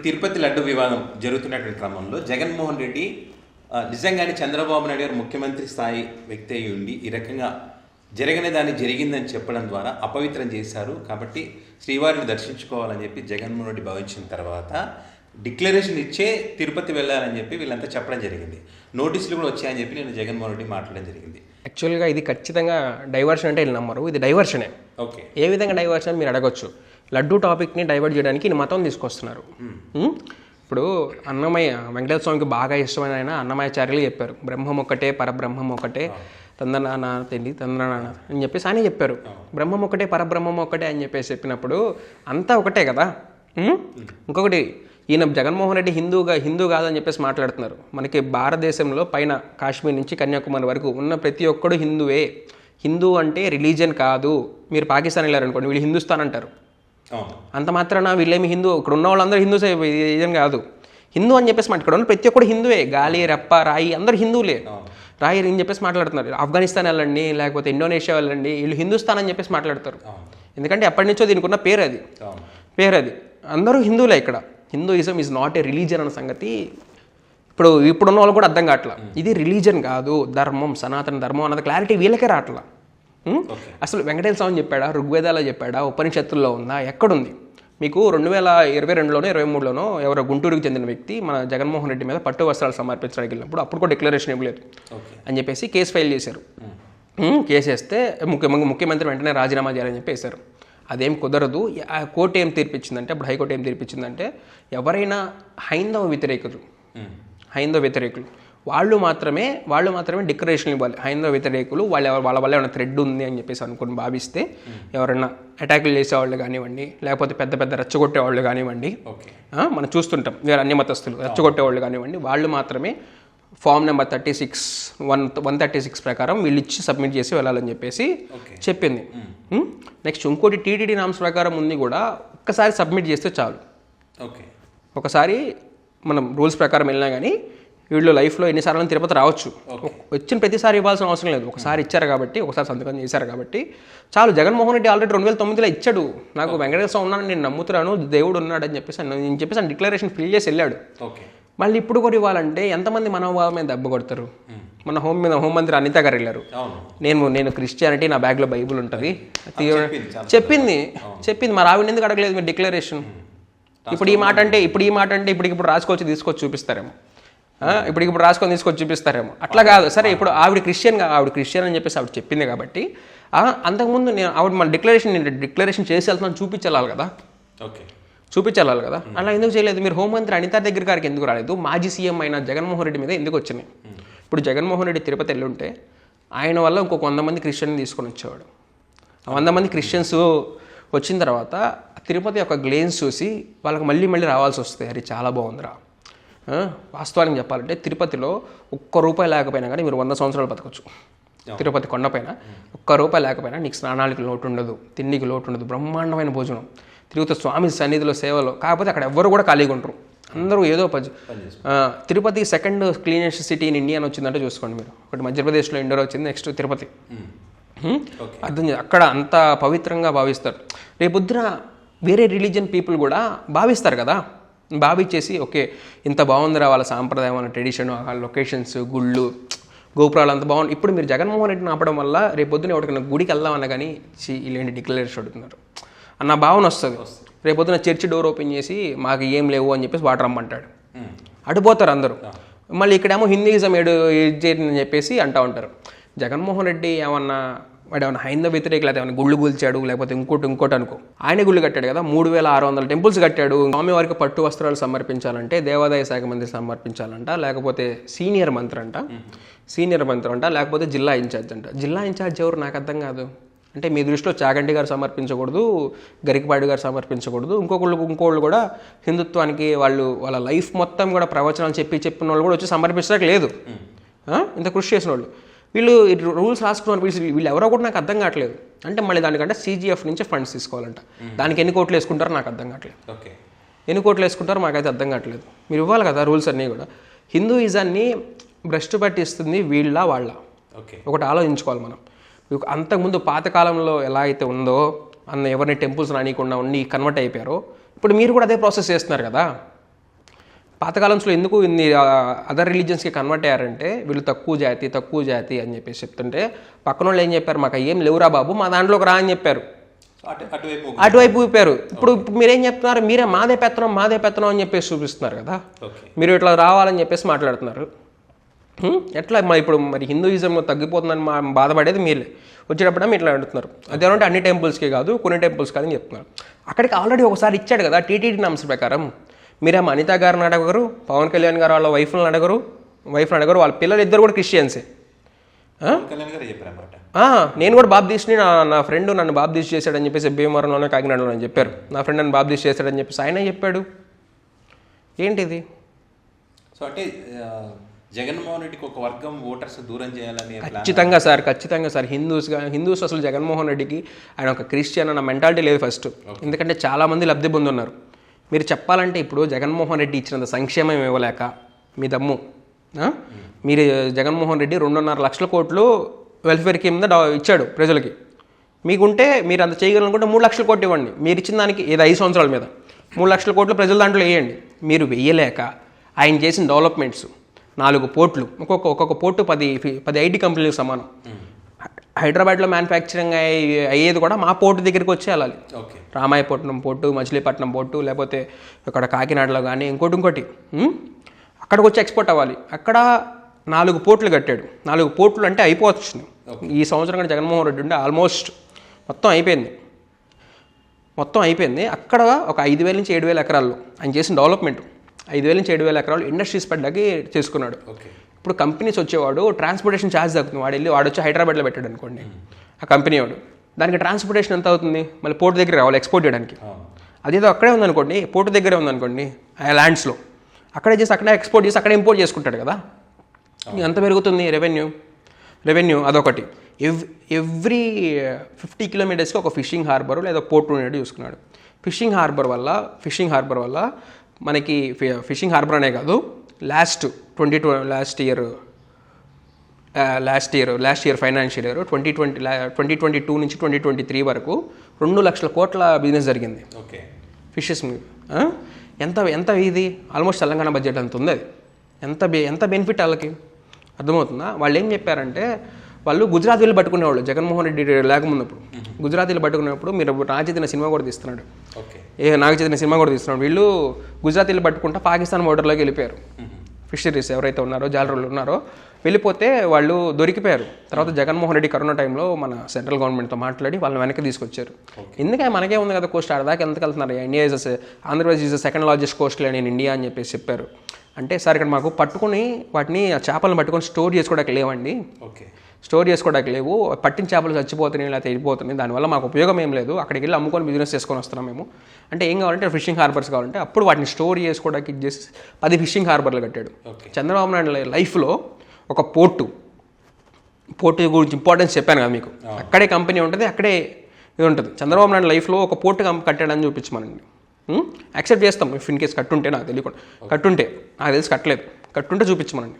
తిరుపతి లడ్డు వివాదం జరుగుతున్నటువంటి క్రమంలో జగన్మోహన్ రెడ్డి నిజంగానే చంద్రబాబు నాయుడు గారు ముఖ్యమంత్రి స్థాయి వ్యక్తి అయి ఉండి ఈ రకంగా జరగని దాన్ని జరిగిందని చెప్పడం ద్వారా అపవిత్రం చేశారు. కాబట్టి శ్రీవారిని దర్శించుకోవాలని చెప్పి జగన్మోహన్ రెడ్డి భావించిన తర్వాత డిక్లరేషన్ ఇచ్చే తిరుపతి వెళ్ళాలని చెప్పి వీళ్ళంతా చెప్పడం జరిగింది. నోటీసులు కూడా వచ్చాయని చెప్పి నేను జగన్మోహన్ రెడ్డి మాట్లాడడం జరిగింది. యాక్చువల్గా ఇది ఖచ్చితంగా డైవర్షన్ అంటే వీళ్ళు నమ్మరు, ఇది డైవర్షనే. ఓకే, ఏ విధంగా డైవర్షన్ మీరు అడగొచ్చు. లడ్డూ టాపిక్ని డైవర్ట్ చేయడానికి ఈ మతం తీసుకొస్తున్నారు. ఇప్పుడు అన్నమయ్య వెంకటేశ్వర స్వామికి బాగా ఇష్టమైన ఆయన అన్నమయాచార్యులు చెప్పారు, బ్రహ్మం ఒకటే పరబ్రహ్మం ఒకటే తందనాన్న తెండి తందనాన్న అని చెప్పేసి ఆయన చెప్పారు. బ్రహ్మం ఒకటే పరబ్రహ్మం ఒకటే అని చెప్పేసి చెప్పినప్పుడు అంతా ఒకటే కదా. ఇంకొకటి ఈయన జగన్మోహన్ రెడ్డి హిందూ కాదని చెప్పేసి మాట్లాడుతున్నారు. మనకి భారతదేశంలో పైన కాశ్మీర్ నుంచి కన్యాకుమారి వరకు ఉన్న ప్రతి ఒక్కడు హిందువే. హిందూ అంటే రిలీజియన్ కాదు. మీరు పాకిస్తాన్ వెళ్ళారనుకోండి, వీళ్ళు హిందుస్థాన్ అంటారు. అంత మాత్రాన వీళ్ళేమి హిందూ, ఇక్కడ ఉన్న వాళ్ళందరూ హిందూసే రీజన్ కాదు. హిందూ అని చెప్పేసి ఇక్కడ ఉన్న ప్రతి ఒక్కడు హిందువే. గాలి రెప్ప రాయి అందరూ హిందువులే. రాయి అని చెప్పేసి మాట్లాడుతున్నారు. ఆఫ్ఘనిస్తాన్ వెళ్ళండి, లేకపోతే ఇండోనేషియా వెళ్ళండి, వీళ్ళు హిందుస్థాన్ అని చెప్పేసి మాట్లాడతారు. ఎందుకంటే ఎప్పటి నుంచో దీనికి ఉన్న పేరు అది. అందరూ హిందువులే. ఇక్కడ Hinduism is not a religion అన్న సంగతి ఇప్పుడున్న వాళ్ళు కూడా అర్థం కావట్లా. ఇది రిలీజియన్ కాదు, ధర్మం, సనాతన ధర్మం అన్నది క్లారిటీ వీళ్ళకే రావట్లా. అసలు వెంకటేశ్వర స్వామి చెప్పాడా, ఋగ్వేదాలో చెప్పాడా, ఉపనిషత్తుల్లో ఉందా, ఎక్కడుంది? మీకు 2022లోనో 2023లోనో ఎవరో గుంటూరుకు చెందిన వ్యక్తి మన జగన్మోహన్ రెడ్డి మీద పట్టు వస్త్రాలు సమర్పించడానికి వెళ్ళినప్పుడు అప్పుడు కూడా డిక్లరేషన్ ఇవ్వలేదు అని చెప్పేసి కేసు ఫైల్ చేశారు. కేసు వేస్తే ముఖ్యమంత్రి వెంటనే రాజీనామా చేయాలని చెప్పి వేశారు. అదేం కుదరదు. కోర్టు ఏం తీర్పిచ్చిందంటే, అప్పుడు హైకోర్టు ఏం తీర్పిచ్చిందంటే, ఎవరైనా హైందవ వ్యతిరేకులు వాళ్ళు మాత్రమే డిక్లరేషన్ ఇవ్వాలి. హైందవ వ్యతిరేకులు వాళ్ళ వల్ల ఏమైనా థ్రెడ్ ఉంది అని చెప్పేసి అనుకుని భావిస్తే, ఎవరైనా అటాకులు చేసేవాళ్ళు కానివ్వండి, లేకపోతే పెద్ద పెద్ద రెచ్చగొట్టేవాళ్ళు కానివ్వండి, మనం చూస్తుంటాం వేరే అన్ని మతస్థులు రెచ్చగొట్టేవాళ్ళు కానివ్వండి, వాళ్ళు మాత్రమే ఫామ్ నెంబర్ 136 ప్రకారం వీళ్ళు ఇచ్చి సబ్మిట్ చేసి వెళ్ళాలని చెప్పేసి చెప్పింది. నెక్స్ట్ ఇంకోటి టీటీడీ నామ్స్ ప్రకారం ఉంది కూడా, ఒక్కసారి సబ్మిట్ చేస్తే చాలు. ఒకసారి మనం రూల్స్ ప్రకారం వెళ్ళినా కానీ వీళ్ళు లైఫ్లో ఎన్నిసార్లు తిరుపతి రావచ్చు. వచ్చిన ప్రతిసారి ఇవ్వాల్సిన అవసరం లేదు. ఒకసారి ఇచ్చారు కాబట్టి, ఒకసారి సంతకం చేశారు కాబట్టి చాలు. జగన్మోహన్ రెడ్డి ఆల్రెడీ 2009లో ఇచ్చాడు. నాకు వెంకటేశ్వర స్వామి ఉన్నాను, నేను నమ్ముతున్నాను, దేవుడు ఉన్నాడు అని చెప్పేసి డిక్లరేషన్ ఫిల్ చేసి వెళ్ళాడు. మళ్ళీ ఇప్పుడు కూడా ఇవ్వాలంటే ఎంతమంది మనోభావం మీద దెబ్బ కొడతారు? మన హోంమంత్రి అనిత గారు వెళ్ళారు, నేను క్రిస్టియానిటీ, నా బ్యాగ్లో బైబుల్ ఉంటుంది చెప్పింది. మరి ఆవిడ ఎందుకు అడగలేదు మీరు డిక్లరేషన్? ఇప్పుడు ఈ మాట అంటే ఇప్పుడు రాసుకొచ్చి తీసుకొచ్చి చూపిస్తారేమో, ఇప్పుడు రాసుకొని తీసుకొచ్చి చూపిస్తారేమో. అట్లా కాదు. సరే, ఇప్పుడు ఆవిడ క్రిస్టియన్ అని చెప్పేసి ఆవిడ చెప్పింది కాబట్టి, అంతకుముందు ఆవిడ మన డిక్లరేషన్ చేసి వెళ్తున్నాను చూపించాలి కదా. అలా ఎందుకు చేయలేదు? మీరు హోంమంత్రి అనిత దగ్గర గారికి ఎందుకు రాలేదు? మాజీ సీఎం అయిన జగన్మోహన్ రెడ్డి మీద ఎందుకు వచ్చినాయి? ఇప్పుడు జగన్మోహన్ రెడ్డి తిరుపతి వెళ్ళి ఉంటే ఆయన వల్ల ఇంకొక 100 మంది క్రిస్టియన్ తీసుకొని వచ్చేవాడు. 100 మంది క్రిస్టియన్స్ వచ్చిన తర్వాత తిరుపతి యొక్క గ్లేన్స్ చూసి వాళ్ళకి మళ్ళీ రావాల్సి వస్తుంది. అది చాలా బాగుందిరా. వాస్తవానికి చెప్పాలంటే తిరుపతిలో ₹1 లేకపోయినా కానీ మీరు 100 సంవత్సరాలు బతకచ్చు. తిరుపతి కొండపైన ₹1 లేకపోయినా నీకు స్నానాలకి లోటు ఉండదు, తిండికి లోటు ఉండదు, బ్రహ్మాండమైన భోజనం, తిరుగుతూ స్వామి సన్నిధిలో సేవలో. కాకపోతే అక్కడ ఎవ్వరు కూడా ఖాళీగా ఉంటారు, అందరూ ఏదో Tirupati second cleanest city in India అని వచ్చిందంటే చూసుకోండి మీరు. ఒకటి మధ్యప్రదేశ్లో ఇండోర్ వచ్చింది, నెక్స్ట్ తిరుపతి. అర్థం అక్కడ అంత పవిత్రంగా భావిస్తారు. రేపొద్దున వేరే రిలీజియన్ పీపుల్ కూడా భావిస్తారు కదా. భావించేసి ఓకే ఇంత బాగుందిరా వాళ్ళ సాంప్రదాయం, వాళ్ళ ట్రెడిషన్, వాళ్ళ లొకేషన్స్, గుళ్ళు, గోపురాలు అంత బాగుంది. ఇప్పుడు మీరు జగన్మోహన్ రెడ్డిని ఆపడం వల్ల రేపొద్దున ఎవరికైనా గుడికి వెళ్దామన్నా కానీ ఇలాంటి డిక్లరేషన్ అడుగుతున్నారు అన్న భావన వస్తుంది. రేపొద్దున చర్చి డోర్ ఓపెన్ చేసి మాకు ఏం లేవు అని చెప్పేసి వాటర్ రమ్మంటాడు, అడిపోతారు అందరూ. మళ్ళీ ఇక్కడేమో హిందూయిజం అని చెప్పేసి అంటూ ఉంటారు. జగన్మోహన్ రెడ్డి వాడు హైందవ వ్యతిరేకులు అయితే ఏమైనా గుళ్ళు కూల్చాడు, లేకపోతే ఇంకోటి అనుకో. ఆయన గుళ్ళు కట్టాడు కదా, 3600 టెంపుల్స్ కట్టాడు. స్వామివారికి పట్టు వస్త్రాలు సమర్పించాలంటే దేవాదాయ శాఖ మంత్రి సమర్పించాలంట, లేకపోతే సీనియర్ మంత్రి అంట, లేకపోతే జిల్లా ఇన్ఛార్జ్ అంట. జిల్లా ఇన్ఛార్జ్ ఎవరు నాకు అర్థం కాదు. అంటే మీ దృష్టిలో చాగంటి గారు సమర్పించకూడదు, గరికపాటి గారు సమర్పించకూడదు, ఇంకోళ్ళు కూడా హిందుత్వానికి వాళ్ళ లైఫ్ మొత్తం కూడా ప్రవచనాలు చెప్పిన వాళ్ళు కూడా వచ్చి సమర్పించడానికి లేదు. ఇంత కృషి చేసిన వాళ్ళు వీళ్ళు రూల్స్ రాసుకున్నారు. వీళ్ళు ఎవరో కూడా నాకు అర్థం కావట్లేదు. అంటే మళ్ళీ దానికంటే CGF నుంచి ఫండ్స్ తీసుకోవాలంట. దానికి ఎన్ని కోట్లు వేసుకుంటారో నాకు అర్థం కావట్లేదు. ఎన్ని కోట్లు వేసుకుంటారో మాకైతే అర్థం కావట్లేదు. మీరు ఇవ్వాలి కదా రూల్స్ అన్నీ కూడా. హిందూయిజాన్ని భ్రష్టు పట్టిస్తుంది వాళ్ళ. ఒకటి ఆలోచించుకోవాలి మనం. అంతకుముందు పాతకాలంలో ఎలా అయితే ఉందో ఎవరిని టెంపుల్స్ రానియకుండా ఉండి కన్వర్ట్ అయిపోయారో, ఇప్పుడు మీరు కూడా అదే ప్రాసెస్ చేస్తున్నారు కదా. పాతకాలంలో ఎందుకు ఇన్ని అదర్ రిలీజియన్స్కి కన్వర్ట్ అయ్యారంటే వీళ్ళు తక్కువ జాతి అని చెప్పేసి చెప్తుంటే పక్కన వాళ్ళు ఏం చెప్పారు, మాకు ఏం లేవురా బాబు, మా దాంట్లోకి రా అని చెప్పారు. అటువైపు ఊపారు. ఇప్పుడు మీరేం చెప్తున్నారు, మీరే మాదే పెత్తనం అని చెప్పేసి చూపిస్తున్నారు కదా. మీరు ఇట్లా రావాలని చెప్పేసి మాట్లాడుతున్నారు. ఎట్లా ఇప్పుడు మరి హిందూయిజం తగ్గిపోతుందని బాధపడేది మీరే, వచ్చేటప్పుడు మీరు ఇట్లా అడుగుతున్నారు. అదేమంటే అన్ని టెంపుల్స్కి కాదు, కొన్ని టెంపుల్స్ కాదని చెప్తున్నారు. అక్కడికి ఆల్రెడీ ఒకసారి ఇచ్చాడు కదా టీటీడీ నామ్స్ ప్రకారం. మీరేమో అనిత గారిని అడగరు, పవన్ కళ్యాణ్ గారు వాళ్ళ వైఫ్ని అడగరు, వాళ్ళ పిల్లలు ఇద్దరు కూడా క్రిస్టియన్సే. నేను కూడా బాప్తీస్ని నా ఫ్రెండ్ నన్ను బాప్తీస్ చేశాడని చెప్పేసి భీమవరంలోనే కాకినాడలో అని చెప్పారు. నా ఫ్రెండ్ నన్ను బాప్తీస్ చేశాడని చెప్పేసి ఆయన చెప్పాడు. ఏంటిది? సో అంటే జగన్మోహన్ రెడ్డికి ఒక వర్గం ఓటర్స్ దూరం చేయాలని ఖచ్చితంగా సార్ హిందూస్ అసలు జగన్మోహన్ రెడ్డికి ఆయన ఒక క్రిస్టియన్ అన్న మెంటాలిటీ లేదు ఫస్ట్. ఎందుకంటే చాలామంది లబ్ధి పొందున్నారు. మీరు చెప్పాలంటే ఇప్పుడు జగన్మోహన్ రెడ్డి ఇచ్చినంత సంక్షేమం ఇవ్వలేక మీ దమ్ము, మీరు జగన్మోహన్ రెడ్డి 2.5 లక్షల కోట్లు వెల్ఫేర్ కింద ఇచ్చాడు ప్రజలకి. మీకుంటే మీరు అంత చేయగలనుకుంటే 3 లక్షల కోట్లు ఇవ్వండి. మీరు ఇచ్చిన దానికి ఏదో 5 సంవత్సరాల మీద 3 లక్షల కోట్లు ప్రజల దాంట్లో వేయండి. మీరు వెయ్యలేక ఆయన చేసిన డెవలప్మెంట్స్ 4 పోర్ట్లు, ఒక్కొక్క పోర్టు 10 ఐటీ కంపెనీలకు సమానం. హైదరాబాద్లో మ్యానుఫ్యాక్చరింగ్ అయ్యేది కూడా మా పోర్టు దగ్గరికి వచ్చి వెళ్ళాలి. రామాయపట్నం పోర్టు, మచిలీపట్నం పోర్టు, లేకపోతే ఇక్కడ కాకినాడలో కానీ ఇంకోటి అక్కడికి వచ్చి ఎక్స్పోర్ట్ అవ్వాలి. అక్కడ 4 పోర్ట్లు కట్టాడు. 4 పోర్ట్లు అంటే అయిపోతుంది. ఈ సంవత్సరం కూడా జగన్మోహన్ రెడ్డి ఉంటే ఆల్మోస్ట్ మొత్తం అయిపోయింది. అక్కడ ఒక 5,000 నుంచి 7,000 ఎకరాల్లో ఆయన చేసిన డెవలప్మెంట్, 5,000 నుంచి 7,000 ఎకరాలు ఇండస్ట్రీస్ పెట్టడానికి చేసుకున్నాడు. ఇప్పుడు కంపెనీస్ వచ్చేవాడు ట్రాన్స్పోర్టేషన్ ఛార్జ్ తగ్గుతుంది. వాడు వచ్చి హైదరాబాద్లో పెట్టాడు అనుకోండి, ఆ కంపెనీ వాడు, దానికి ట్రాన్స్పోర్టేషన్ ఎంత అవుతుంది? మళ్ళీ పోర్టు దగ్గర రావాలి ఎక్స్పోర్ట్ చేయడానికి. అదేదో అక్కడే ఉందనుకోండి, పోర్టు దగ్గరే ఉందనుకోండి, ఆ ల్యాండ్స్లో అక్కడే చేసి అక్కడే ఎక్స్పోర్ట్ చేసి అక్కడే ఇంపోర్ట్ చేసుకుంటాడు కదా. ఎంత పెరుగుతుంది రెవెన్యూ? అదొకటి. ఎవ్రీ 50 కిలోమీటర్స్కి ఒక ఫిషింగ్ హార్బర్ లేదా పోర్ట్ ఉండేది చూసుకున్నాడు. ఫిషింగ్ హార్బర్ వల్ల మనకి ఫిషింగ్ హార్బర్ అనే కాదు, లాస్ట్ ఇయర్ ఫైనాన్షియల్ ఇయర్ 2022 నుంచి 2023 వరకు 2 లక్షల కోట్ల బిజినెస్ జరిగింది ఫిషెస్. ఎంత ఇది ఆల్మోస్ట్ తెలంగాణ బడ్జెట్ అంత ఉంది. అది ఎంత బెనిఫిట్ వాళ్ళకి అర్థమవుతుందా? వాళ్ళు ఏం చెప్పారంటే, వాళ్ళు గుజరాత్ వెళ్ళి పట్టుకునేవాళ్ళు జగన్మోహన్ రెడ్డి లేకమున్నప్పుడు. గుజరాత్ వెళ్ళి పట్టుకున్నప్పుడు మీరు నాగచైతన్య సినిమా కూడా తీస్తున్నాడు, వీళ్ళు గుజరాత్ వెళ్ళి పట్టుకుంటా పాకిస్తాన్ బోర్డర్లోకి వెళ్ళిపోయారు. ఫిషరీస్ ఎవరైతే ఉన్నారో జాలరులు ఉన్నారో వెళ్ళిపోతే వాళ్ళు దొరికిపోయారు. తర్వాత జగన్మోహన్ రెడ్డి కరోనా టైంలో మన సెంట్రల్ గవర్నమెంట్తో మాట్లాడి వాళ్ళని వెనక్కి తీసుకొచ్చారు. ఎందుకంటే మనకే ఉంది కదా కోస్ట్, ఆడదాకా ఎందుకు వెళ్తున్నారు? India Andhra Pradesh is the second largest Coast line in India అని చెప్పేసి చెప్పారు. అంటే సార్ ఇక్కడ మాకు పట్టుకుని వాటిని చేపలను పట్టుకొని స్టోర్ చేసుకోవడానికి లేవండి, పట్టిన చేపలు చచ్చిపోతున్నాయి లేకపోతే వెళ్ళిపోతున్నాయి, దానివల్ల మాకు ఉపయోగం ఏం లేదు, అక్కడికి వెళ్ళి అమ్ముకొని బిజినెస్ చేసుకొని వస్తున్నాం మేము. అంటే ఏం కావాలంటే ఫిషింగ్ హార్బర్స్ కావాలంటే అప్పుడు వాటిని స్టోర్ చేసుకోవడానికి ఇచ్చేసి 10 ఫిషింగ్ హార్బర్లు కట్టాడు. చంద్రబాబు నాయుడు లైఫ్లో ఒక పోర్టు గురించి ఇంపార్టెన్స్ చెప్పాను కదా మీకు. అక్కడే కంపెనీ ఉంటుంది, అక్కడే ఇది ఉంటుంది. చంద్రబాబు నాయుడు లైఫ్లో ఒక పోర్టు కట్టాడని చూపించమనండి, యాక్సెప్ట్ చేస్తాం. ఇఫ్ ఇన్ కేస్ కట్టుంటే, నాకు తెలియకుండా కట్టుంటే, నాకు తెలిసి కట్టుంటే చూపించమనండి.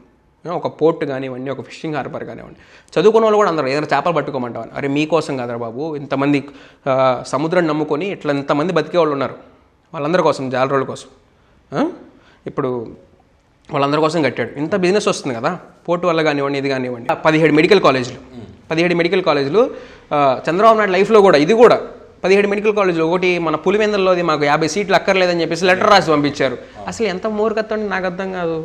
ఒక పోర్ట్ కానివ్వండి, ఒక ఫిషింగ్ హార్బర్ కానివ్వండి. చదువుకున్న వాళ్ళు కూడా అందరూ ఏదైనా చేపలు పట్టుకోమంటారు. అరే మీకోసం కాదురా బాబు, ఇంతమంది సముద్రాన్ని నమ్ముకొని ఇట్లా ఇంతమంది బతికే వాళ్ళు ఉన్నారు, వాళ్ళందరి కోసం, జాలరోళ్ళ కోసం. ఇప్పుడు వాళ్ళందరి కోసం కట్టాడు. ఇంత బిజినెస్ వస్తుంది కదా పోర్టు వల్ల కానివ్వండి, ఇది కానివ్వండి. 17 మెడికల్ కాలేజీలు చంద్రబాబు నాయుడు లైఫ్లో కూడా, ఇది కూడా 17 మెడికల్ కాలేజీలు. ఒకటి మన పులివెందుల్లోది మాకు 50 సీట్లు అక్కర్లేదని చెప్పేసి లెటర్ రాసి పంపించారు. అసలు ఎంత మూర్ఖత్వం అంటే నాకు అర్థం కాదు.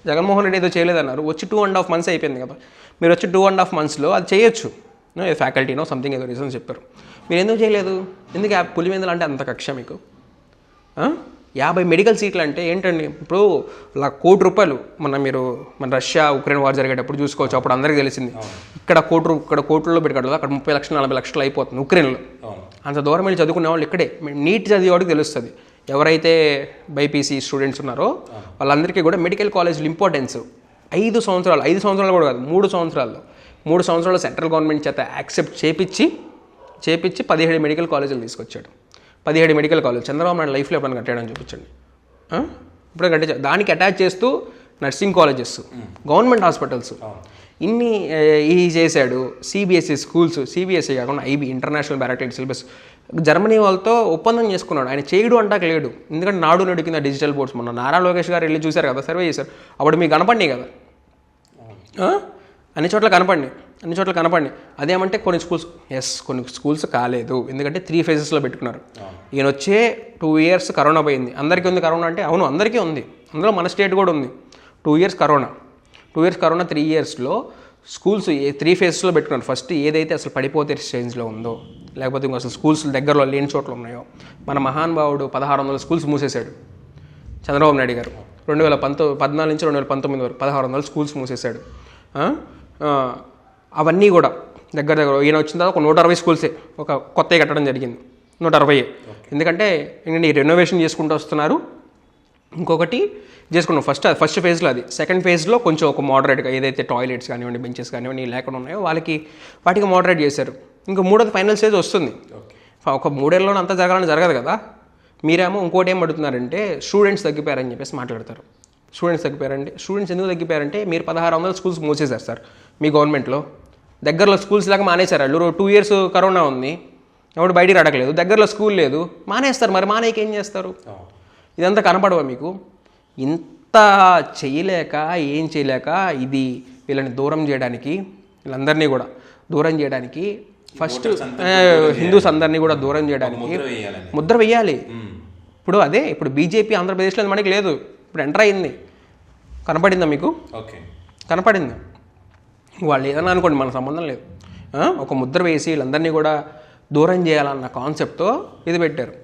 జగన్మోహన్ రెడ్డి ఏదో చేయలేదన్నారు, వచ్చి 2.5 months అయిపోయింది కదా. మీరు వచ్చి 2.5 monthsలో అది చేయొచ్చు, ఫ్యాకల్టీనో సంథింగ్ ఏదో రీజన్స్ చెప్పారు. మీరు ఎందుకు చేయలేదు? ఎందుకు పులివెందులు అంటే అంత కక్ష మీకు? 50 మెడికల్ సీట్లు అంటే ఏంటండి? ఇప్పుడు ₹1 కోటి మన రష్యా ఉక్రెయిన్ వార్ జరిగేటప్పుడు చూసుకోవచ్చు, అప్పుడు అందరికీ తెలిసింది. ఇక్కడ కోట్లలో పెట్టుకోవడం, అక్కడ 30 లక్షలు 40 లక్షలు అయిపోతుంది ఉక్రెయిన్లో. అంత దూరం వెళ్ళి చదువుకునే వాళ్ళు ఇక్కడే నీట్ చదివేవాడికి తెలుస్తుంది. ఎవరైతే బైపీసీ స్టూడెంట్స్ ఉన్నారో వాళ్ళందరికీ కూడా మెడికల్ కాలేజీలు ఇంపార్టెన్స్. 5 సంవత్సరాలు కూడా కాదు, 3 సంవత్సరాలు సెంట్రల్ గవర్నమెంట్ చేత యాక్సెప్ట్ చేపించి 17 మెడికల్ కాలేజీలు తీసుకొచ్చాడు. 17 మెడికల్ కాలేజ్ చంద్రబాబు నాయుడు లైఫ్లో ఎప్పుడైనా కట్టాడని చూపించండి. ఇప్పుడు కట్టించాడు. దానికి అటాచ్ చేస్తూ నర్సింగ్ కాలేజెస్, గవర్నమెంట్ హాస్పిటల్స్, ఇన్ని చేశాడు. సిబిఎస్ఈ స్కూల్స్, సిబిఎస్ఈ కాకుండా ఐబీ ఇంటర్నేషనల్ బ్యారక్టరీ సిలబస్ జర్మనీ వాళ్ళతో ఒప్పందం చేసుకున్నాడు. ఆయన చేయడు అంటాక లేడు. ఎందుకంటే నాడు నేడు కింద డిజిటల్ బోర్డ్స్ మొన్న నారా లోకేష్ గారు వెళ్ళి చూశారు కదా, సర్వే చేశారు. అప్పుడు మీకు కనపడినాయి కదా, అన్ని చోట్ల కనపడినాయి. అదేమంటే కొన్ని స్కూల్స్ కాలేదు, ఎందుకంటే 3 phases పెట్టుకున్నారు. ఈయన వచ్చే 2 years కరోనా పోయింది. అందరికీ ఉంది కరోనా అంటే, అవును అందరికీ ఉంది, అందులో మన స్టేట్ కూడా ఉంది. 2 years కరోనా, 3 yearsలో స్కూల్స్ 3 phases పెట్టుకున్నారు. ఫస్ట్ ఏదైతే అసలు పడిపోతే స్టేజ్లో ఉందో, లేకపోతే ఇంకో అసలు స్కూల్స్ దగ్గరలో లేని చోట్ల ఉన్నాయో, మన మహానుభావుడు 1600 స్కూల్స్ మూసేశాడు చంద్రబాబు నాయుడు గారు. 2014 నుంచి 2019 వరకు 1600 స్కూల్స్ మూసేశాడు. అవన్నీ కూడా దగ్గర ఈయన వచ్చిన తర్వాత ఒక 160 స్కూల్సే ఒక కొత్తవి కట్టడం జరిగింది. 160. ఎందుకంటే ఈ రెనోవేషన్ చేసుకుంటూ వస్తున్నారు. ఇంకొకటి చేసుకున్నాం ఫస్ట్ ఫేజ్లో అది. సెకండ్ ఫేజ్లో కొంచెం ఒక మోడరేట్గా ఏదైతే టాయిలెట్స్ కానివ్వండి, బెంచెస్ కానివ్వండి లేకుండా ఉన్నాయో వాటికి మోడరేట్ చేశారు. ఇంకా 3వ ఫైనల్ స్టేజ్ వస్తుంది. ఒక 3 ఏళ్ళలో అంతా జరగాలని జరగదు కదా. మీరేమో ఇంకోటి ఏం అడుగుతున్నారంటే స్టూడెంట్స్ తగ్గిపోయారని చెప్పేసి మాట్లాడతారు. స్టూడెంట్స్ ఎందుకు తగ్గిపోయారంటే మీరు 1600 స్కూల్స్ మూసేశారు సార్ మీ గవర్నమెంట్లో. దగ్గరలో స్కూల్స్ లాగా మానేశారు వాళ్ళు. 2 years కరోనా ఉంది, ఎవడు బయటికి రావట్లేదు, దగ్గరలో స్కూల్ లేదు, మానేస్తారు. మరి మానేకి ఏం చేస్తారు? ఇదంతా కనపడవా మీకు? ఇంత చేయలేక ఏం చేయలేక ఇది వీళ్ళని వీళ్ళందరినీ కూడా దూరం చేయడానికి ఫస్ట్ హిందూస్ అందరినీ కూడా దూరం చేయడానికి ముద్ర వేయాలి. ఇప్పుడు బీజేపీ ఆంధ్రప్రదేశ్లో మనకి లేదు, ఇప్పుడు ఎంటర్ అయింది. కనపడిందా మీకు? కనపడింది. వాళ్ళు ఏదన్నా అనుకోండి, మన సంబంధం లేదు. ఒక ముద్ర వేసి వీళ్ళందరినీ కూడా దూరం చేయాలన్న కాన్సెప్ట్తో ఇది పెట్టారు.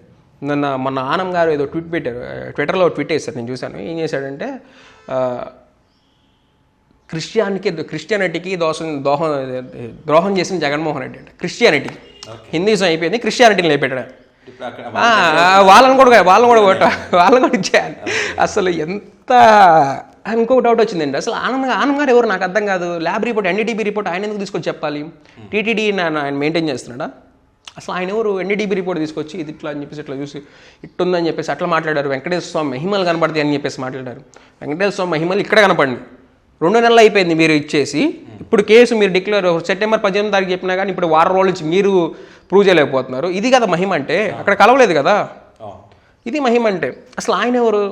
మొన్న ఆనం గారు ఏదో ట్వీట్ పెట్టారు, ట్విట్టర్లో ట్వీట్ వేశారు, నేను చూశాను. ఏం చేశాడంటే క్రిస్టియానిటీకి ద్రోహం చేసిన జగన్మోహన్ రెడ్డి అంటే క్రిస్టియానిటీకి. హిందూయిజం అయిపోయింది, క్రిస్టియానిటీని లేపెట్టాడు. వాళ్ళని కూడా ఇచ్చేయాలి. అసలు ఎంత ఇంకొక డౌట్ వచ్చిందండి. అసలు ఆనంద్ గారు ఎవరు నాకు అర్థం కాదు. ల్యాబ్ రిపోర్ట్, ఎన్డీటీబీ రిపోర్ట్ ఆయన ఎందుకు తీసుకొచ్చి చెప్పాలి? టీటీడీ ఆయన మెయింటైన్ చేస్తున్నాడా? అసలు ఆయన ఎవరు? ఎన్డీటీబీ రిపోర్ట్ తీసుకొచ్చి ఇది ఇట్లా అని చెప్పేసి ఇట్లా చూసి ఇట్టుందని చెప్పేసి అట్లా మాట్లాడారు. వెంకటేశ్వర స్వామి మహిమలు కనపడతాయి అని చెప్పేసి మాట్లాడారు. వెంకటేశ్వర స్వామి మహిమలు ఇక్కడ కనపడింది. 2 నెలలు అయిపోయింది మీరు ఇచ్చేసి. ఇప్పుడు కేసు మీరు డిక్లేర్ సెప్టెంబర్ 18వ తారీఖు చెప్పినా కానీ ఇప్పుడు వారం రోజుల నుంచి మీరు ప్రూవ్ చేయలేకపోతున్నారు. ఇది కదా మహిమ అంటే. అక్కడ కలవలేదు కదా, ఇది మహిమ అంటే. అసలు ఆయన ఎవరు?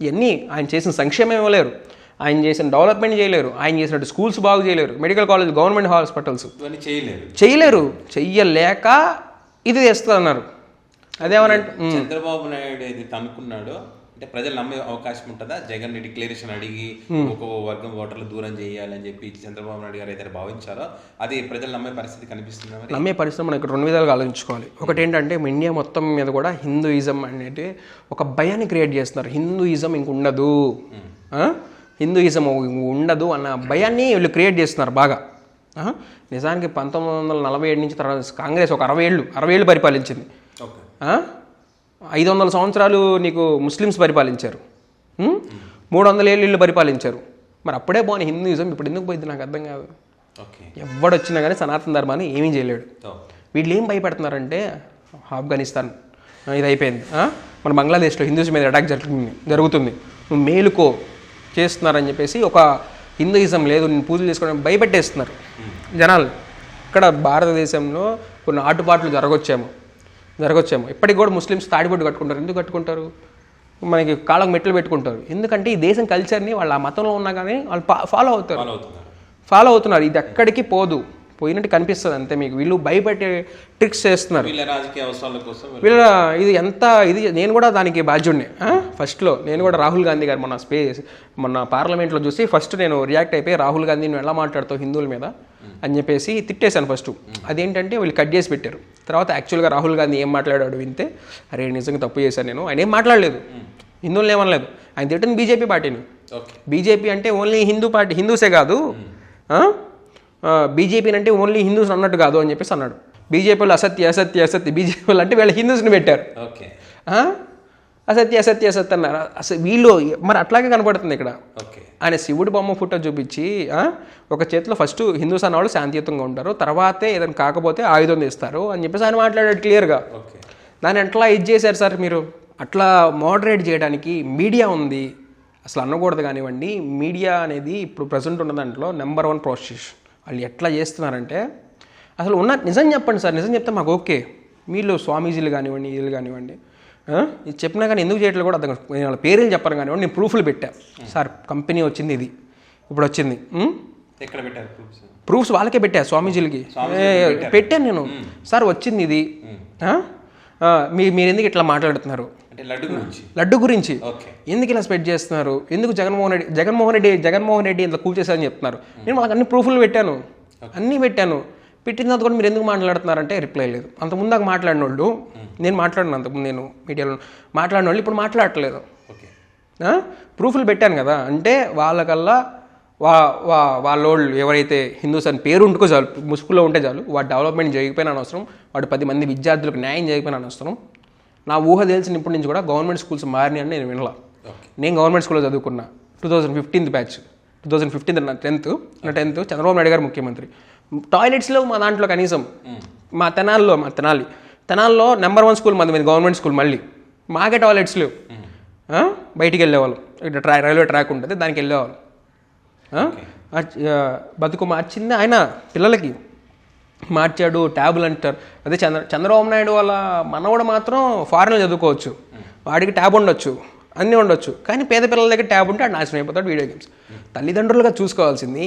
ఇవన్నీ ఆయన చేసిన సంక్షేమం ఇవ్వలేరు, ఆయన చేసిన డెవలప్మెంట్ చేయలేరు, ఆయన చేసినట్టు స్కూల్స్ బాగు చేయలేరు, మెడికల్ కాలేజ్, గవర్నమెంట్ హాస్పిటల్స్ చెయ్యలేక ఇది చేస్తున్నారు. అదేమనంటే చంద్రబాబు నాయుడు ఇది తనుకున్నాడు అంటే ప్రజలు నమ్మే అవకాశం ఉంటుందా? జగన్ డిక్లరేషన్ అడిగి ఒక వర్గం ఓటర్లు దూరం చేయాలని చెప్పి చంద్రబాబు నాయుడు గారు ఏదైతే భావించారో అది ప్రజలు నమ్మే పరిస్థితి కనిపిస్తుందా? నమ్మే పరిస్థితి మనం ఇక్కడ 2 విధాలుగా ఆలోచించుకోవాలి. ఒకటి ఏంటంటే ఇండియా మొత్తం మీద కూడా హిందూయిజం అనేది ఒక భయాన్ని క్రియేట్ చేస్తున్నారు. హిందూయిజం ఇంక ఉండదు, హిందూయిజం ఉండదు అన్న భయాన్ని వీళ్ళు క్రియేట్ చేస్తున్నారు బాగా. నిజానికి 1947 నుంచి తర్వాత కాంగ్రెస్ ఒక 60 ఏళ్ళు పరిపాలించింది. 500 సంవత్సరాలు నీకు ముస్లిమ్స్ పరిపాలించారు, 300 ఏళ్ళు వీళ్ళు పరిపాలించారు. మరి అప్పుడే పోనీ హిందూయిజం ఇప్పుడు ఎందుకు పోయింది నాకు అర్థం కాదు. ఎవడొచ్చినా కానీ సనాతన ధర్మాన్ని ఏమీ చేయలేడు. వీళ్ళు ఏం భయపెడుతున్నారంటే ఆఫ్ఘనిస్తాన్ ఇది అయిపోయింది, మన బంగ్లాదేశ్లో హిందూస్ మీద అటాక్ జరుగుతుంది, నువ్వు మేలుకో చేస్తున్నారని చెప్పేసి ఒక హిందూయిజం లేదు నేను పూజలు చేసుకోవడానికి భయపెట్టేస్తున్నారు జనాలు. ఇక్కడ భారతదేశంలో కొన్ని ఆటుపాట్లు జరగొచ్చేమో. ఇప్పటికి కూడా ముస్లిమ్స్ తాడిబొట్టు కట్టుకుంటారు. ఎందుకు కట్టుకుంటారు? మనకి కాళ్ళకు మెట్లు పెట్టుకుంటారు. ఎందుకంటే ఈ దేశం కల్చర్ని వాళ్ళు ఆ మతంలో ఉన్నా కానీ వాళ్ళు ఫాలో అవుతున్నారు. ఇది ఎక్కడికి పోయినట్టు కనిపిస్తుంది అంతే మీకు. వీళ్ళు భయపెట్టే ట్రిక్స్ చేస్తున్నారు ఇది నేను కూడా దానికి బాధ్యుడిని. ఫస్ట్లో నేను కూడా రాహుల్ గాంధీ గారు మొన్న పార్లమెంట్లో చూసి ఫస్ట్ నేను రియాక్ట్ అయిపోయి రాహుల్ గాంధీ నువ్వు ఎలా మాట్లాడుతావు హిందువుల మీద అని చెప్పేసి తిట్టేశాను ఫస్ట్. అదేంటంటే వీళ్ళు కట్ చేసి పెట్టారు. తర్వాత యాక్చువల్గా రాహుల్ గాంధీ ఏం మాట్లాడాడు వింటే, అరే నిజంగా తప్పు చేశాను నేను, ఆయన ఏం మాట్లాడలేదు, హిందువులను ఏమనలేదు. ఆయన తిట్టింది బీజేపీ పార్టీని. బీజేపీ అంటే ఓన్లీ హిందూ పార్టీ, హిందూసే కాదు, బీజేపీ అంటే ఓన్లీ హిందూస్ అన్నట్టు కాదు అని చెప్పేసి అన్నాడు. బీజేపీ వాళ్ళు అసత్య బీజేపీ వాళ్ళు అంటే వీళ్ళ హిందూస్ని పెట్టారు. అసత్య అన్నారు. అసలు వీళ్ళు మరి అట్లాగే కనపడుతుంది ఇక్కడ. ఆయన శివుడి బొమ్మ ఫోటో చూపించి ఒక చేతిలో ఫస్ట్ హిందూస్ అన్నవాళ్ళు శాంతియుతంగా ఉంటారు, తర్వాతే ఏదైనా కాకపోతే ఆయుధం తీస్తారు అని చెప్పేసి ఆయన మాట్లాడాడు క్లియర్గా. దాన్ని ఎట్లా ఇది చేశారు సార్ మీరు? అట్లా మోడరేట్ చేయడానికి మీడియా ఉంది, అసలు అనకూడదు కానివ్వండి. మీడియా అనేది ఇప్పుడు ప్రజెంట్ ఉన్న దాంట్లో నెంబర్ 1 ప్రాసెస్. వాళ్ళు ఎట్లా చేస్తున్నారంటే అసలు నిజం చెప్పండి సార్, నిజం చెప్తే మాకు ఓకే, వీళ్ళు స్వామీజీలు కానివ్వండి వీళ్ళు కానివ్వండి ఇది చెప్పినా కానీ ఎందుకు చేయట్లేదు కూడా అర్థం కాదు. నేను వాళ్ళ పేర్లు చెప్పను కానివ్వండి, నేను ప్రూఫ్లు పెట్టా. సార్ కంపెనీ వచ్చింది ఇది ఇప్పుడు వచ్చింది, ఎక్కడ పెట్టారు ప్రూఫ్స్ వాళ్ళకే పెట్టా స్వామీజీలకి పెట్టాను నేను. సార్ వచ్చింది ఇది, మీరు ఎందుకు ఇట్లా మాట్లాడుతున్నారు, లడ్డు గురించి ఎందుకు ఇలా స్ప్రెడ్ చేస్తున్నారు, ఎందుకు జగన్మోహన్ రెడ్డి ఇంత కూల్ చేశారని చెప్తున్నారు. నేను వాళ్ళకి అన్ని ప్రూఫ్లు పెట్టాను, అన్నీ పెట్టాను. పెట్టిన తర్వాత కూడా మీరు ఎందుకు మాట్లాడుతున్నారంటే రిప్లై లేదు. అంతకుముందు దాకా మాట్లాడిన వాళ్ళు, నేను మాట్లాడిన అంతకుముందు నేను మీడియాలో మాట్లాడిన వాళ్ళు ఇప్పుడు మాట్లాడట్లేదు. ప్రూఫ్లు పెట్టాను కదా, అంటే వాళ్ళకల్లా వాళ్ళోళ్ళు ఎవరైతే హిందూస్ అని పేరు ఉంటుకో చాలు, ముసుగులో ఉంటే చాలు, వాడు డెవలప్మెంట్ చేయకపోయినా అనవసరం, వాడు 10 మంది విద్యార్థులకు న్యాయం చేయకపోయినా అనవసరం. నా ఊహ తెలిసిన ఇప్పటి నుంచి కూడా గవర్నమెంట్ స్కూల్స్ మారినాయి అని నేను వినలా. నేను గవర్నమెంట్ స్కూల్లో చదువుకున్నా. 2015 బ్యాచ్, 2015 నా 10th చంద్రబాబు నాయుడు గారు ముఖ్యమంత్రి. టాయిలెట్స్లో మా దాంట్లో కనీసం మా తెనాల్లో నెంబర్ 1 స్కూల్ మంది గవర్నమెంట్ స్కూల్, మళ్ళీ మాకే టాయిలెట్స్ లేవు. బయటికి వెళ్ళేవాళ్ళం, ఇట్లా రైల్వే ట్రాక్ ఉంటుంది దానికి వెళ్ళేవాళ్ళం. బతుకు మార్చింది ఆయన, పిల్లలకి మార్చాడు. ట్యాబులు అంటారు, అదే చంద్రబాబు నాయుడు వాళ్ళ మనవడు మాత్రం ఫారెన్లో చదువుకోవచ్చు, వాడికి ట్యాబ్ ఉండొచ్చు, అన్నీ ఉండొచ్చు, కానీ పేద పిల్లల దగ్గర ట్యాబ్ ఉంటే ఆడు నాశనం అయిపోతాడు వీడియో గేమ్స్. తల్లిదండ్రులుగా చూసుకోవాల్సింది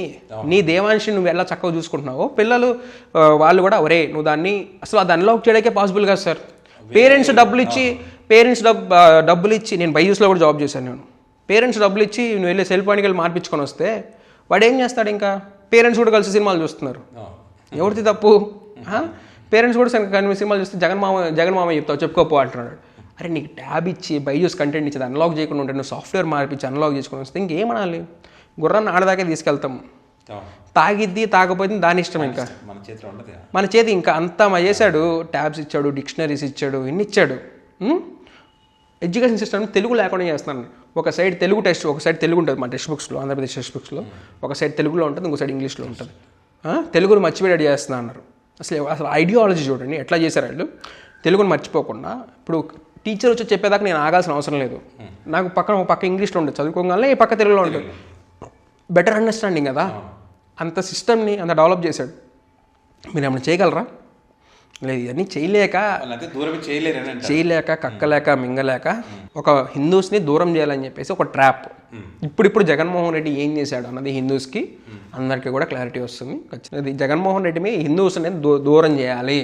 నీ దేవాంశి నువ్వు ఎలా చక్కగా చూసుకుంటున్నావో పిల్లలు వాళ్ళు కూడా ఒరే నువ్వు దాన్ని అసలు అది అన్లాక్ చేయడానికే పాసిబుల్ కాదు సార్. పేరెంట్స్ డబ్బులు ఇచ్చి నేను బైజూస్లో కూడా జాబ్ చేశాను నేను. పేరెంట్స్ డబ్బులు ఇచ్చి నువ్వు వెళ్ళి సెల్ ఫోన్కి వెళ్ళి మార్పించుకొని వస్తే వాడు ఏం చేస్తాడు, ఇంకా పేరెంట్స్ కూడా కలిసి సినిమాలు చూస్తున్నారు. ఎవరిది తప్పు? పేరెంట్స్ కూడా కలిసి సినిమాలు చూస్తే జగన్ మామ చెప్తావు చెప్పుకోపో అంటున్నాడు. అరే నీకు ట్యాబ్ ఇచ్చి బైజూస్ కంటెంట్ ఇచ్చి అన్లాక్ చేయకుండా ఉంటే నువ్వు సాఫ్ట్వేర్ మార్పించి అన్లాక్ చేసుకుని వస్తే ఇంకేమనాలి? గుర్రాన్ని ఆడదాకే తీసుకెళ్తాం, తాగిద్ది తాగపోయింది దాని ఇష్టం. ఇంకా మన చేతి ఇంకా అంతా మా చేశాడు. ట్యాబ్స్ ఇచ్చాడు, డిక్షనరీస్ ఇచ్చాడు, ఎన్ని ఇచ్చాడు. ఎడ్యుకేషన్ సిస్టమ్ తెలుగు లేకుండా చేస్తున్నాను. ఒక సైడ్ తెలుగు టెక్స్ట్, ఒక సైడ్ తెలుగు ఉంటుంది మా టెక్స్ట్ బుక్స్లో, ఆంధ్రప్రదేశ్ టెక్స్ట్ బుక్స్లో. ఒక సైడ్ తెలుగులో ఉంటుంది, ఇంకో సైడ్ ఇంగ్లీష్లో ఉంటుంది. తెలుగును మర్చిపోయి చేస్తున్నా అన్నారు. అసలు ఐడియాలజీ చూడండి ఎట్లా చేశారు వాళ్ళు. తెలుగును మర్చిపోకుండా ఇప్పుడు టీచర్ వచ్చి చెప్పేదాకా నేను ఆగాల్సిన అవసరం లేదు. నాకు ఒక పక్క ఇంగ్లీష్లో ఉంటుంది చదువుకోగానే, ఈ పక్క తెలుగులో ఉంటుంది. బెటర్ అండర్స్టాండింగ్ కదా. అంత సిస్టమ్ని అంత డెవలప్ చేశాడు. మీరు ఏమైనా చేయగలరా? లేదు. ఇవన్నీ చేయలేక కక్కలేక మింగలేక ఒక హిందూస్ని దూరం చేయాలని చెప్పేసి ఒక ట్రాప్. ఇప్పుడు జగన్మోహన్ రెడ్డి ఏం చేశాడు అన్నది హిందూస్కి అందరికీ కూడా క్లారిటీ వస్తుంది. ఖచ్చితంగా జగన్మోహన్ రెడ్డి హిందూస్ అనేది దూరం చేయాలి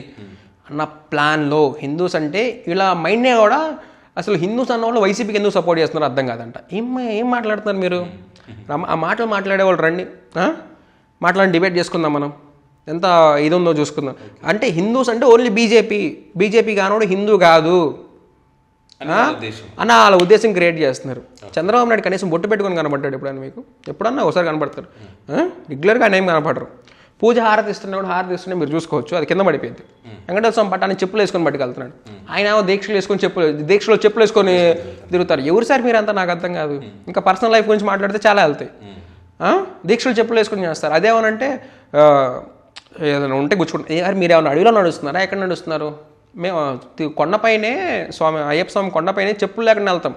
అన్న ప్లాన్లో హిందూస్ అంటే ఇలా మైండ్నే కూడా అసలు హిందూస్ అన్న వాళ్ళు వైసీపీకి ఎందుకు సపోర్ట్ చేస్తున్నారు అర్థం కాదంట. ఏం మాట్లాడుతున్నారు మీరు? ఆ మాటలు మాట్లాడేవాళ్ళు రండి, మాట్లాడి డిబేట్ చేసుకుందాం, మనం ఎంత ఇది ఉందో చూసుకుందాం. అంటే హిందూస్ అంటే ఓన్లీ బీజేపీ కానోడు హిందూ కాదు అన్న వాళ్ళ ఉద్దేశం క్రియేట్ చేస్తున్నారు. చంద్రబాబు నాయుడు కనీసం బొట్టు పెట్టుకొని కనబడ్డాడు ఎప్పుడన్నా? మీకు ఎప్పుడన్నా ఒకసారి కనపడతారు, రెగ్యులర్గా ఆయన ఏం కనపడరు. పూజ హారతి ఇస్తున్నా కూడా హారతి ఇస్తున్నా మీరు చూసుకోవచ్చు, అది కింద పడిపోయింది. వెంకటేశ్వర స్వామి పట్టాన్ని చెప్పులు వేసుకొని పట్టుకెళ్తున్నాడు. ఆయన దీక్షలో చెప్పులు వేసుకొని తిరుగుతారు. ఎవరు సార్ మీరు అంతా? నాకు అర్థం కాదు. ఇంకా పర్సనల్ లైఫ్ గురించి మాట్లాడితే చాలా వెళ్తాయి. దీక్షలు చెప్పులు వేసుకొని చేస్తారు. అదేమనంటే ఏదైనా ఉంటే గుచ్చుకుంటారు. మీరు ఏమైనా అడవిలో నడుస్తున్నారా? ఎక్కడ నడుస్తున్నారు? మేము కొండపైనే అయ్యప్ప స్వామి కొండపైనే చెప్పులు లేకుండా వెళ్తాం,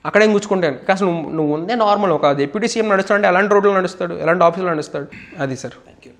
అక్కడేం గుచ్చుకుంటాను. అసలు నువ్వు ఉందే నార్మల్. ఒక డిప్యూటీ సీఎం నడుస్తాడంటే ఎలాంటి రోడ్లు నడుస్తాడు, ఎలాంటి ఆఫీసులో నడుస్తాడు? అది సార్. Thank you.